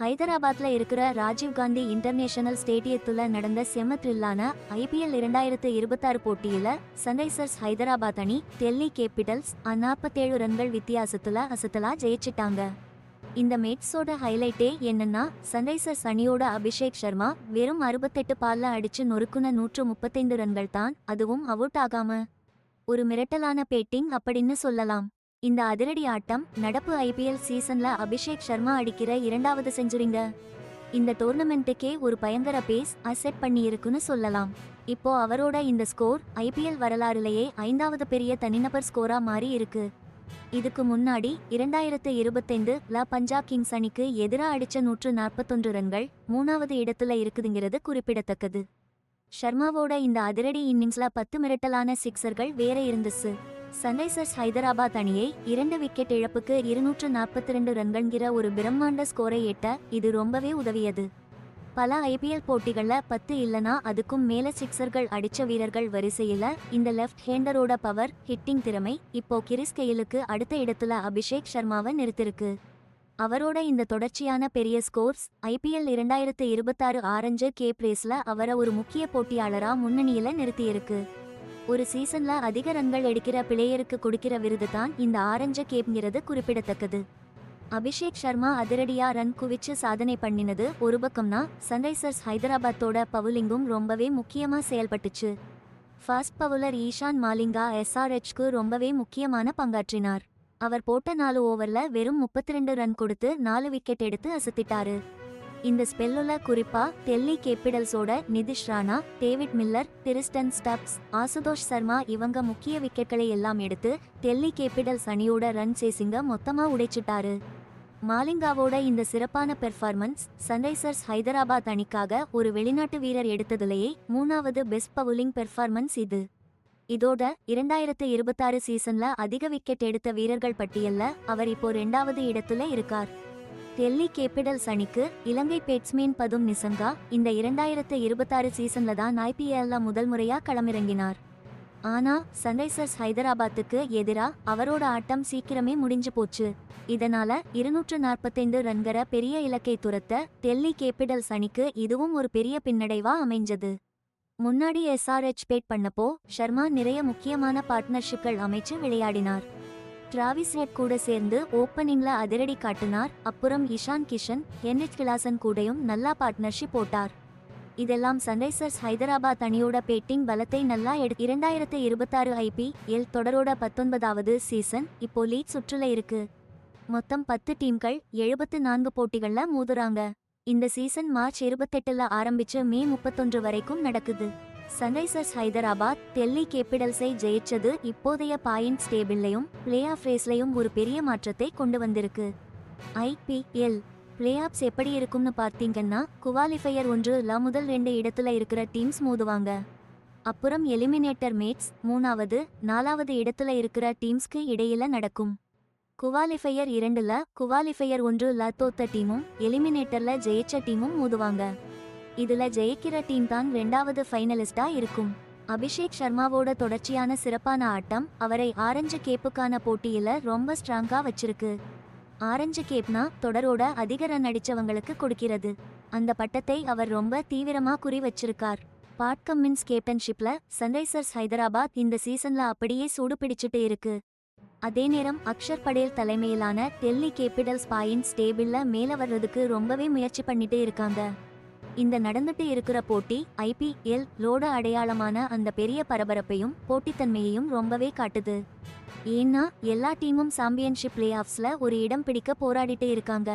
ஹைதராபாத்ல இருக்கிற ராஜீவ் காந்தி இன்டர்நேஷனல் ஸ்டேடியத்துல நடந்த செம த்ரில்லான IPL 2026 போட்டியில சன்ரைசர்ஸ் ஹைதராபாத் அணி டெல்லி கேபிட்டல்ஸ் 47 ரன்கள் வித்தியாசத்துல அசத்தலா ஜெயிச்சிட்டாங்க. இந்த மேட்சோட ஹைலைட்டே என்னன்னா, சன்ரைசர்ஸ் அணியோட அபிஷேக் சர்மா வெறும் 68 பால்ல அடிச்சு நொறுக்குன 135 ரன்கள் தான், அதுவும் அவுட் ஆகாம. ஒரு மிரட்டலான பேட்டிங் அப்படின்னு சொல்லலாம். இந்த அதிரடி ஆட்டம் நடப்பு IPL சீசன்ல அபிஷேக் சர்மா அடிக்கிற 2வது செஞ்சுரிங்க. இந்த டோர்னமெண்ட்டுக்கே ஒரு பயங்கர பேஸ் அசெட் பண்ணியிருக்குன்னு சொல்லலாம். இப்போ அவரோட இந்த ஸ்கோர் IPL வரலாறுலேயே 5வது பெரிய தனிநபர் ஸ்கோரா மாறி இருக்கு. இதுக்கு முன்னாடி 2025ல பஞ்சாப் கிங்ஸ் அணிக்கு எதிராக அடிச்ச 141 ரன்கள் 3வது இடத்துல இருக்குதுங்கிறது குறிப்பிடத்தக்கது. ஷர்மாவோட இந்த அதிரடி இன்னிங்ஸ்ல 10 மிரட்டலான சிக்ஸர்கள் வேற இருந்துச்சு. சன்ரைசர்ஸ் ஹைதராபாத் அணியை 2 விக்கெட் இழப்புக்கு 242 ரன்கள்ங்கிற ஒரு பிரம்மாண்ட ஸ்கோரை எட்ட இது ரொம்பவே உதவியது. பல IPL போட்டிகள்ல 10 இல்லனா அதுக்கும் மேல சிக்ஸர்கள் அடிச்ச வீரர்கள் வரிசையில இந்த லெஃப்ட் ஹேண்டரோட பவர் ஹிட்டிங் திறமை இப்போ கிறிஸ் கெயிலுக்கு அடுத்த இடத்துல அபிஷேக் சர்மாவை நிறுத்திருக்கு. அவரோட இந்த தொடர்ச்சியான பெரிய ஸ்கோர்ஸ் IPL 2026 ஆரஞ்சு கேப் ரேஸ்ல அவரை ஒரு முக்கிய போட்டியாளரா முன்னணியில நிறுத்தியிருக்கு. ஒரு சீசன்ல அதிக ரன்கள் எடுக்கிற பிளேயருக்கு கொடுக்கிற விருது தான் இந்த ஆரஞ்சு கேப்ங்கிறது குறிப்பிடத்தக்கது. அபிஷேக் சர்மா அதிரடியா ரன் குவிச்சு சாதனை பண்ணினது ஒரு பக்கம்னா, சன்ரைசர்ஸ் ஹைதராபாத்தோட பவுலிங்கும் ரொம்பவே முக்கியமா செயல்பட்டுச்சு. ஃபாஸ்ட் பவுலர் ஈஷான் மாலிங்கா SRHக்கு ரொம்பவே முக்கியமான பங்காற்றினார். அவர் போட்ட 4 ஓவர்ல வெறும் 32 ரன் கொடுத்து 4 விக்கெட் எடுத்து அசத்திட்டாரு. இந்த ஸ்பெல்லுல குறிப்பா டெல்லி கேபிட்டல்ஸோட Nitish Rana, David Miller, Tristan Stubbs, Ashutosh Sharma இவங்க முக்கிய விக்கெட்களை எல்லாம் எடுத்து டெல்லி கேபிட்டல்ஸ் அணியோட ரன் சேசிங்க மொத்தமா உடைச்சிட்டாரு. மாலிங்காவோட இந்த சிறப்பான பெர்ஃபார்மன்ஸ் சன்ரைசர்ஸ் ஹைதராபாத் அணிக்காக ஒரு வெளிநாட்டு வீரர் எடுத்ததுலேயே 3வது பெஸ்ட் பவுலிங் பெர்ஃபார்மன்ஸ் இது. இதோட 2026 சீசன்ல அதிக விக்கெட் எடுத்த வீரர்கள் பட்டியல்ல அவர் இப்போ 2வது இடத்துல இருக்கார். டெல்லி கேபிட்டல்ஸ் அணிக்கு இலங்கை பேட்ஸ்மேன் பதும் நிசங்கா இந்த 2026 சீசன்ல தான் IPLல முதல் முறையா களமிறங்கினார். ஆனா சன்ரைசர்ஸ் ஹைதராபாத்துக்கு எதிரா அவரோட ஆட்டம் சீக்கிரமே முடிஞ்சு போச்சு. இதனால 245 ரன்கர பெரிய இலக்கை துரத்த டெல்லி கேபிட்டல்ஸ் அணிக்கு இதுவும் ஒரு பெரிய பின்னடைவா அமைஞ்சது. முன்னாடி SRH பேட் பண்ணப்போ ஷர்மா நிறைய முக்கியமான பார்ட்னர்ஷிப்கள் அமைச்சு விளையாடினார். டிராவிஸ் ஹெட் கூட சேர்ந்து ஓப்பனிங்ல அதிரடி காட்டினார். அப்புறம் இஷான் கிஷன், ஹென்ரிச் கிளாசன் கூடயும் நல்லா பார்ட்னர்ஷிப் போட்டார். இதெல்லாம் சன்ரைசர்ஸ் ஹைதராபாத் அணியோட பேட்டிங் பலத்தை நல்லா 2026 IPL தொடரோட 19வது சீசன் இப்போ லீக் சுற்றுல இருக்கு. மொத்தம் 10 டீம்கள் 74 போட்டிகள்ல மோதுறாங்க. இந்த சீசன் மார்ச் 28ல ஆரம்பிச்சு மே 31 வரைக்கும் நடக்குது. சன்ரைசர்ஸ் ஹைதராபாத் டெல்லி கேபிட்டல்ஸை ஜெயிச்சது இப்போதைய பாயிண்ட்ஸ் டேபிள்லையும் பிளே ஆஃப் ரேஸ்லையும் ஒரு பெரிய மாற்றத்தை கொண்டு வந்திருக்கு. IPL பிளே ஆஃப்ஸ் எப்படி இருக்கும்னு பார்த்தீங்கன்னா, குவாலிஃபையர் 1ல முதல் 2 இடத்துல இருக்கிற டீம்ஸ் மோதுவாங்க. அப்புறம் எலிமினேட்டர் மேட்ச் 3வது 4வது இடத்துல இருக்கிற டீம்ஸ்க்கு இடையில நடக்கும். குவாலிஃபையர் 2ல குவாலிஃபையர் 1ல தோத்த டீமும் எலிமினேட்டர்ல ஜெயிச்ச டீமும் மோதுவாங்க. இதுல ஜெயிக்கிற டீம் தான் 2வது ஃபைனலிஸ்டா இருக்கும். அபிஷேக் சர்மாவோட தொடர்ச்சியான சிறப்பான ஆட்டம் அவரை ஆரஞ்சு கேப்புக்கான போட்டியில ரொம்ப ஸ்ட்ராங்கா வச்சிருக்கு. ஆரஞ்சு கேப்னா தொடரோட அதிக ரன் அடிச்சவங்களுக்கு கொடுக்கிறது. அந்த பட்டத்தை அவர் ரொம்ப தீவிரமா குறி வச்சிருக்கார். பாட் கம்மின்ஸ் கேப்டன்ஷிப்ல சன்ரைசர்ஸ் ஹைதராபாத் இந்த சீசன்ல அப்படியே சூடு பிடிச்சிட்டு இருக்கு. அதே நேரம் அக்ஷர் படேல் தலைமையிலான டெல்லி கேபிட்டல்ஸ் பாயிண்ட்ஸ் டேபிள்ல மேல வர்றதுக்கு ரொம்பவே முயற்சி பண்ணிட்டு இருக்காங்க. இந்த நடந்துட்டு இருக்கிற போட்டி IPL லோட அடையாளமான அந்த பெரிய பரபரப்பையும் போட்டித்தன்மையையும் ரொம்பவே காட்டுது. ஏன்னா எல்லா டீமும் சாம்பியன்ஷிப் பிளே ஆஃப்ஸ்ல ஒரு இடம் பிடிக்க போராடிட்டு இருக்காங்க.